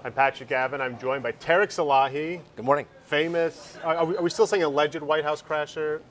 I'm Patrick Gavin. I'm joined by Tareq Salahi. Good morning. Famous. Are we still saying alleged White House crasher?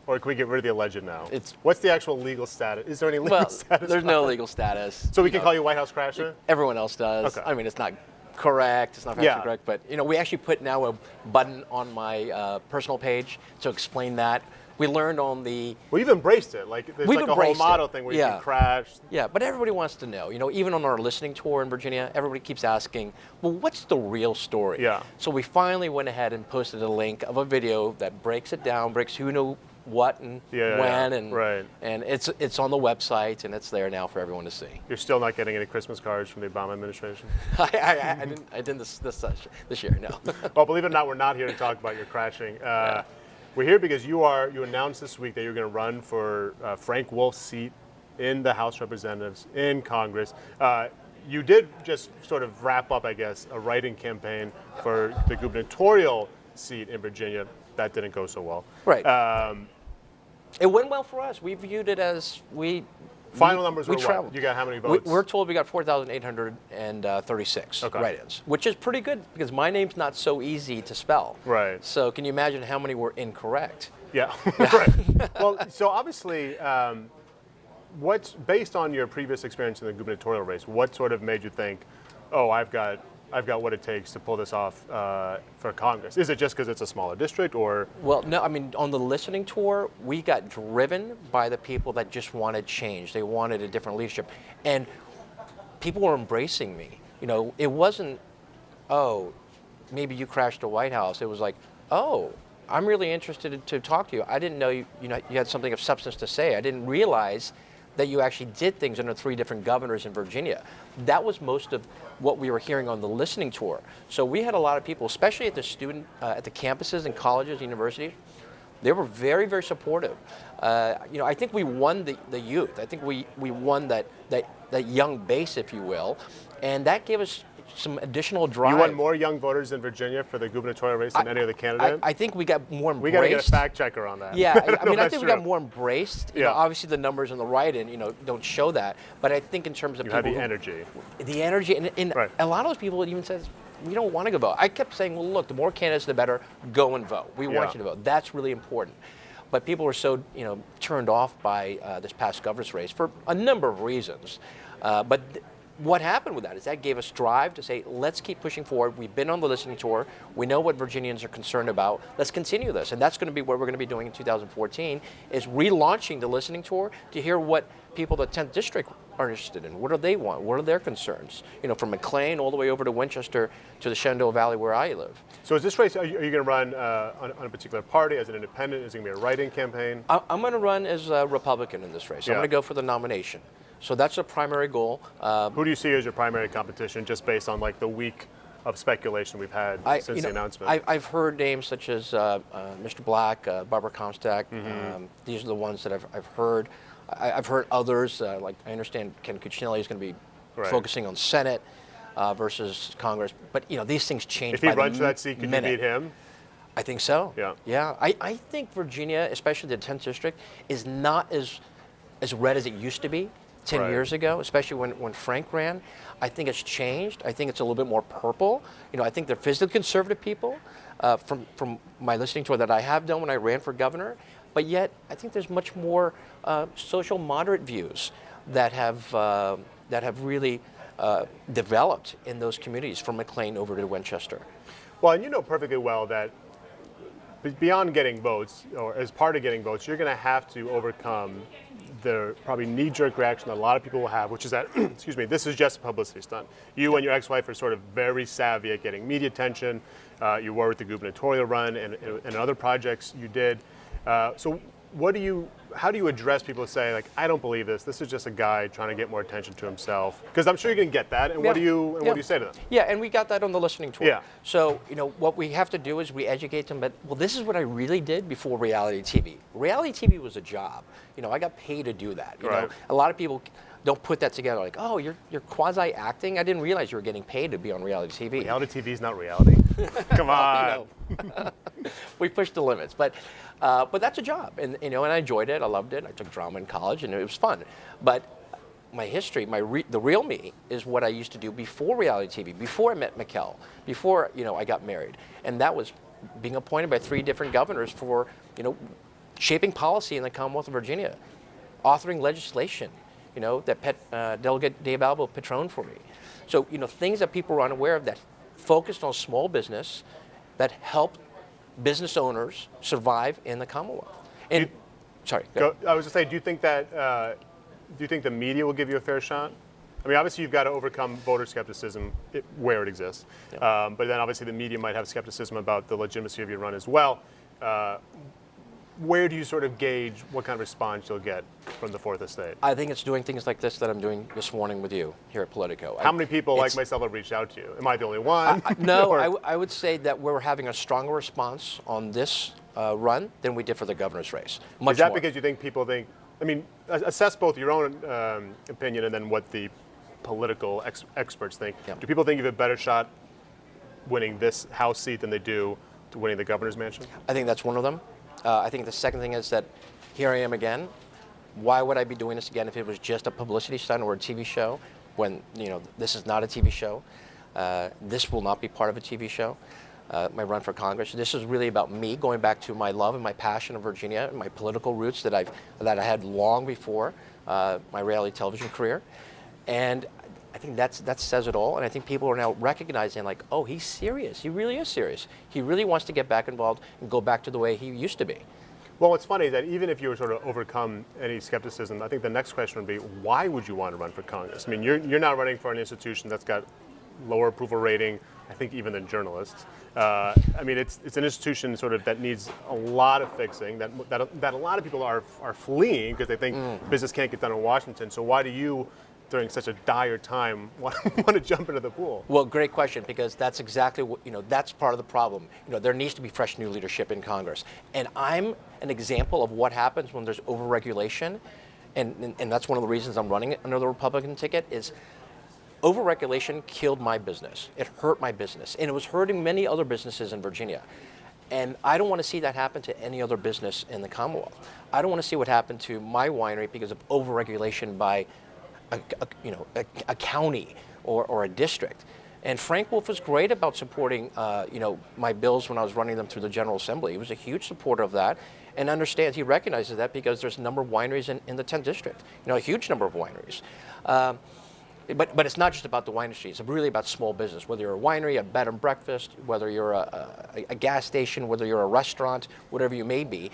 Or can we get rid of the alleged now? It's What's the actual legal status? Is there any legal status? There's no legal status. So we can call you White House crasher? Everyone else does. Okay. I mean, it's not correct. It's not factually correct. But we actually put now a button on my personal page to explain that. We learned on the. Well, you've embraced it. Like there's We've like a whole embraced motto it. thing where you can crash. Yeah, but everybody wants to know. Even on our listening tour in Virginia, everybody keeps asking, well, what's the real story? Yeah. So we finally went ahead and posted a link of a video that breaks it down, breaks who knew what and when, and it's on the website and it's there now for everyone to see. You're still not getting any Christmas cards from the Obama administration? I didn't this year, no. Well, believe it or not, we're not here to talk about your crashing. We're here because you announced this week that you're going to run for Frank Wolf's seat in the House of Representatives in Congress. You did just sort of wrap up, I guess, a write-in campaign for the gubernatorial seat in Virginia. That didn't go so well. Right. It went well for us. We viewed it as Final numbers were traveled. what? You got how many votes? We're told we got 4,836 write-ins, which is pretty good because my name's not so easy to spell. Right. So can you imagine how many were incorrect? Yeah. Right. Well, so obviously, what's based on your previous experience in the gubernatorial race? What sort of made you think, oh, I've got what it takes to pull this off for Congress? Is it just because it's a smaller district, or? Well, no. I mean, on the listening tour, we got driven by the people that just wanted change. They wanted a different leadership, and people were embracing me. It wasn't, oh, maybe you crashed the White House. It was like, oh, I'm really interested to talk to you. I didn't know you had something of substance to say. I didn't realize that you actually did things under 3 different governors in Virginia. That was most of what we were hearing on the listening tour. So we had a lot of people, especially at the at the campuses and colleges, universities. They were very, very supportive. I think we won the youth. I think we won that young base, if you will, and that gave us some additional drive. You won more young voters in Virginia for the gubernatorial race than any other candidate? I think we got more embraced. We got to get a fact checker on that. Yeah, I think we got more embraced. Obviously the numbers in the write-in, don't show that. But I think in terms of you had the energy. The energy, and a lot of those people even says, we don't want to go vote. I kept saying, well, look, the more candidates, the better. Go and vote. We want you to vote. That's really important. But people were so, turned off by this past governor's race for a number of reasons. What happened with that is that gave us drive to say, let's keep pushing forward. We've been on the listening tour. We know what Virginians are concerned about. Let's continue this. And that's going to be what we're going to be doing in 2014, is relaunching the listening tour to hear what people in the 10th District are interested in. What do they want? What are their concerns? From McLean all the way over to Winchester to the Shenandoah Valley where I live. So is this race, are you going to run on a particular party as an independent? Is it going to be a write-in campaign? I'm going to run as a Republican in this race. I'm going to go for the nomination. So that's a primary goal. Who do you see as your primary competition, just based on the week of speculation we've had since the announcement? I've heard names such as Mr. Black, Barbara Comstock. These are the ones that I've heard. I've heard others, I understand Ken Cuccinelli is going to be focusing on Senate versus Congress. But these things change. If he runs for that seat, could you beat him? I think so. Yeah. Yeah. I think Virginia, especially the 10th District, is not as red as it used to be 10 years ago, especially when Frank ran. I think it's changed. I think it's a little bit more purple. I think they're physically conservative people from my listening tour that I have done when I ran for governor. But yet, I think there's much more social moderate views that have really developed in those communities from McLean over to Winchester. Well, and you know perfectly well that beyond getting votes, or as part of getting votes, you're going to have to overcome the probably knee-jerk reaction that a lot of people will have, which is that, excuse me, this is just a publicity stunt. You and your ex-wife are sort of very savvy at getting media attention. You were with the gubernatorial run and other projects you did. So how do you address people who say, I don't believe this. This is just a guy trying to get more attention to himself? Because I'm sure you're going to get that. And what do you say to them? Yeah, and we got that on the listening tour. Yeah. So, what we have to do is we educate them. But, this is what I really did before reality TV. Reality TV was a job. I got paid to do that. A lot of people don't put that together. Like, oh, you're quasi-acting? I didn't realize you were getting paid to be on reality TV. Reality TV is not reality? Come on. We pushed the limits. But that's a job. And I enjoyed it. I loved it. I took drama in college, and it was fun. But my history, the real me is what I used to do before reality TV, before I met Mikkel, before I got married, and that was being appointed by 3 different governors for shaping policy in the Commonwealth of Virginia, authoring legislation, that Delegate Dave Albo patroned for me. So things that people were unaware of that focused on small business, that helped business owners survive in the Commonwealth. And sorry, go ahead. I was just saying, do you think the media will give you a fair shot? I mean, obviously you've got to overcome voter skepticism where it exists, but then obviously the media might have skepticism about the legitimacy of your run as well. Where do you sort of gauge what kind of response you'll get from the Fourth Estate? I think it's doing things like this that I'm doing this morning with you here at Politico. How many people like myself have reached out to you? Am I the only one? No, I would say that we're having a stronger response on this run than we did for the governor's race. Much Is that more. because you think people think, I mean, assess both your own opinion and then what the political experts think. Yeah. Do people think you have a better shot winning this House seat than they do to winning the governor's mansion? I think that's one of them. I think the second thing is that here I am again. Why would I be doing this again if it was just a publicity stunt or a TV show? When this is not a TV show. This will not be part of a TV show. My run for Congress. This is really about me going back to my love and my passion of Virginia and my political roots that I had long before my reality television career, and I think that says it all. And I think people are now recognizing, like, oh, he's serious. He really is serious. He really wants to get back involved and go back to the way he used to be. Well, it's funny that even if you were sort of overcome any skepticism, I think the next question would be, why would you want to run for Congress? I mean, you're not running for an institution that's got lower approval rating, I think, even than journalists. I mean, it's an institution sort of that needs a lot of fixing, that a lot of people are fleeing because they think business can't get done in Washington. So why do you, during such a dire time, want to jump into the pool? Well, great question, because that's exactly what, that's part of the problem. There needs to be fresh new leadership in Congress. And I'm an example of what happens when there's overregulation. And that's one of the reasons I'm running under the Republican ticket is overregulation killed my business. It hurt my business. And it was hurting many other businesses in Virginia. And I don't want to see that happen to any other business in the Commonwealth. I don't want to see what happened to my winery because of overregulation by a county or a district. And Frank Wolf was great about supporting my bills when I was running them through the General Assembly. He was a huge supporter of that and understands, he recognizes that because there's a number of wineries in the 10th district, a huge number of wineries. But it's not just about the wine industry. It's really about small business, whether you're a winery, a bed and breakfast, whether you're a gas station, whether you're a restaurant, whatever you may be.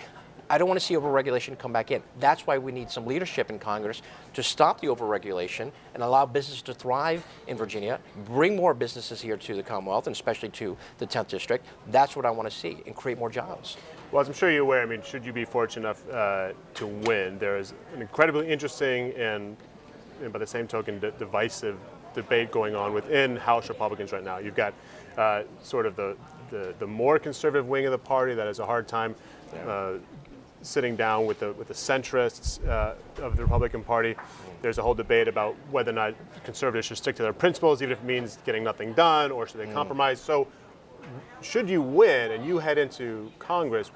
I don't want to see overregulation come back in. That's why we need some leadership in Congress to stop the overregulation and allow business to thrive in Virginia, bring more businesses here to the Commonwealth, and especially to the 10th District. That's what I want to see, and create more jobs. Well, as I'm sure you're aware, I mean, should you be fortunate enough to win, there is an incredibly interesting and by the same token, divisive debate going on within House Republicans right now. You've got sort of the more conservative wing of the party that has a hard time sitting down with the centrists of the Republican Party. There's a whole debate about whether or not conservatives should stick to their principles, even if it means getting nothing done, or should they compromise. So, should you win and you head into Congress,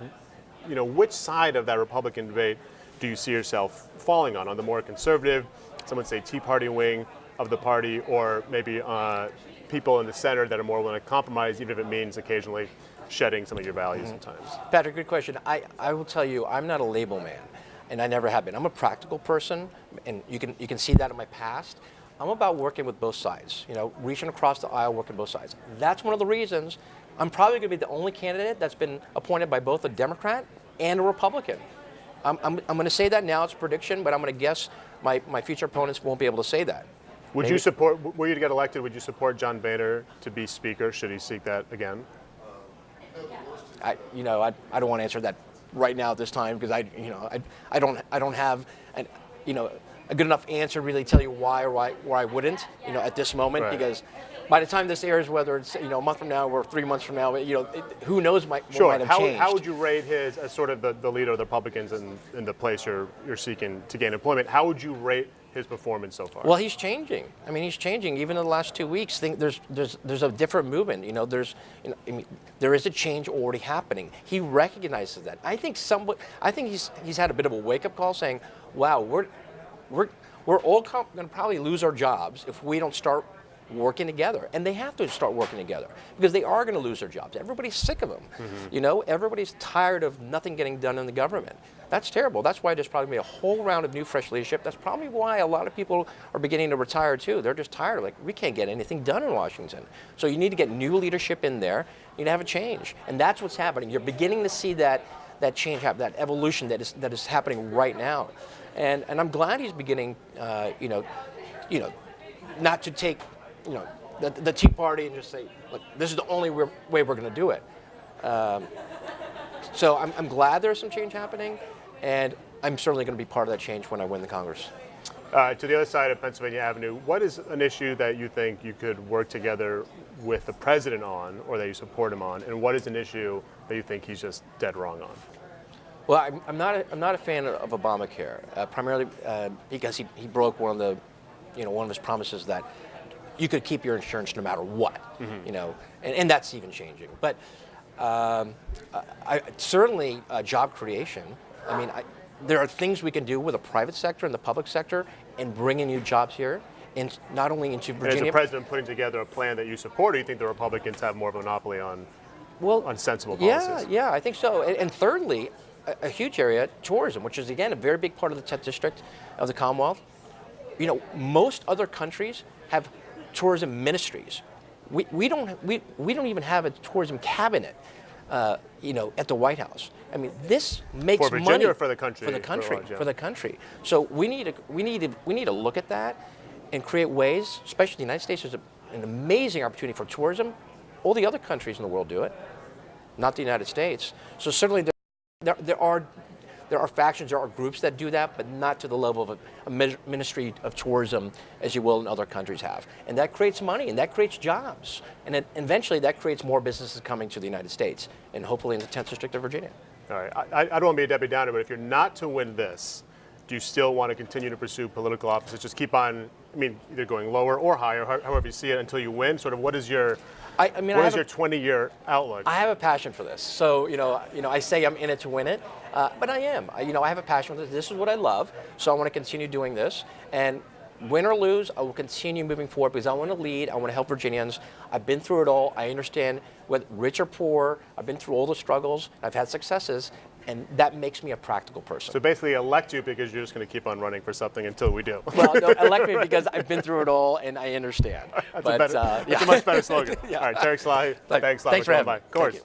which side of that Republican debate do you see yourself falling on the more conservative, some would say Tea Party wing of the party, or maybe people in the center that are more willing to compromise, even if it means occasionally shedding some of your values sometimes? Patrick, good question. I will tell you, I'm not a label man, and I never have been. I'm a practical person, and you can see that in my past. I'm about working with both sides, reaching across the aisle, working both sides. That's one of the reasons I'm probably going to be the only candidate that's been appointed by both a Democrat and a Republican. I'm going to say that now, it's a prediction, but I'm going to guess my future opponents won't be able to say that. Would you support, were you to get elected, would you support John Boehner to be Speaker, should he seek that again? I don't want to answer that right now at this time, because I don't have a good enough answer to really tell you why or why I wouldn't at this moment, Right. because by the time this airs, whether it's a month from now or 3 months from now, who knows what Sure. might have changed. How would you rate his as sort of the leader of the Republicans in the place you're seeking to gain employment? How would you rate his performance so far? Well, he's changing. I mean, he's changing. Even in the last 2 weeks, there's a different movement. There is a change already happening. He recognizes that. I think he's had a bit of a wake up call, saying, "Wow, we're we're all going to probably lose our jobs if we don't start working together. And they have to start working together because they are going to lose their jobs. Everybody's sick of them. You know, everybody's tired of nothing getting done in the government. That's terrible. That's why there's probably going to be a whole round of new fresh leadership. That's probably why a lot of people are beginning to retire too. They're just tired. Like, we can't get anything done in Washington. So you need to get new leadership in there. You need to have a change. And that's what's happening. You're beginning to see that change happen, that evolution that is happening right now. And I'm glad he's beginning, you know, not to take, you know, the Tea Party and just say, look, this is the only way we're going to do it. So I'm glad there's some change happening, and I'm certainly going to be part of that change when I win the Congress. To the other side of Pennsylvania Avenue, what is an issue that you think you could work together with the president on, or that you support him on, and what is an issue that you think he's just dead wrong on? Well, I'm not a fan of Obamacare, primarily because he broke one of his promises that you could keep your insurance no matter what, you know, and that's even changing. But certainly job creation. I mean, there are things we can do with the private sector and the public sector in bringing new jobs here, and not only into Virginia. And as a president putting together a plan that you support, or you think the Republicans have more of a monopoly on sensible policies? Yeah, I think so. And thirdly, a huge area, tourism, which is again a very big part of the 10th district of the Commonwealth. You know, most other countries have tourism ministries. We don't even have a tourism cabinet, you know, at the White House. I mean, this makes money. For Virginia money or for the country? For the country. So we need to look at that and create ways. Especially the United States is an amazing opportunity for tourism. All the other countries in the world do it, not the United States. So certainly there are factions, there are groups that do that, but not to the level of a ministry of tourism, as you will in other countries have. And that creates money, and that creates jobs. And then eventually that creates more businesses coming to the United States, and hopefully in the 10th District of Virginia. All right, I don't want to be a Debbie Downer, but if you're not to win this, do you still want to continue to pursue political offices? Just keep on, I mean, either going lower or higher, however you see it, until you win? Sort of what is your... what is your 20-year outlook? I have a passion for this. So, you know, I say I'm in it to win it, but I am. I have a passion for this. This is what I love, so I want to continue doing this. And win or lose, I will continue moving forward because I want to lead. I want to help Virginians. I've been through it all. I understand whether rich or poor. I've been through all the struggles. I've had successes, and that makes me a practical person. So basically elect you because you're just going to keep on running for something until we do. Well, no, elect me because I've been through it all and I understand. That's a much better slogan. Yeah. All right, Tareq Salahi, thanks a lot for coming by. Of course.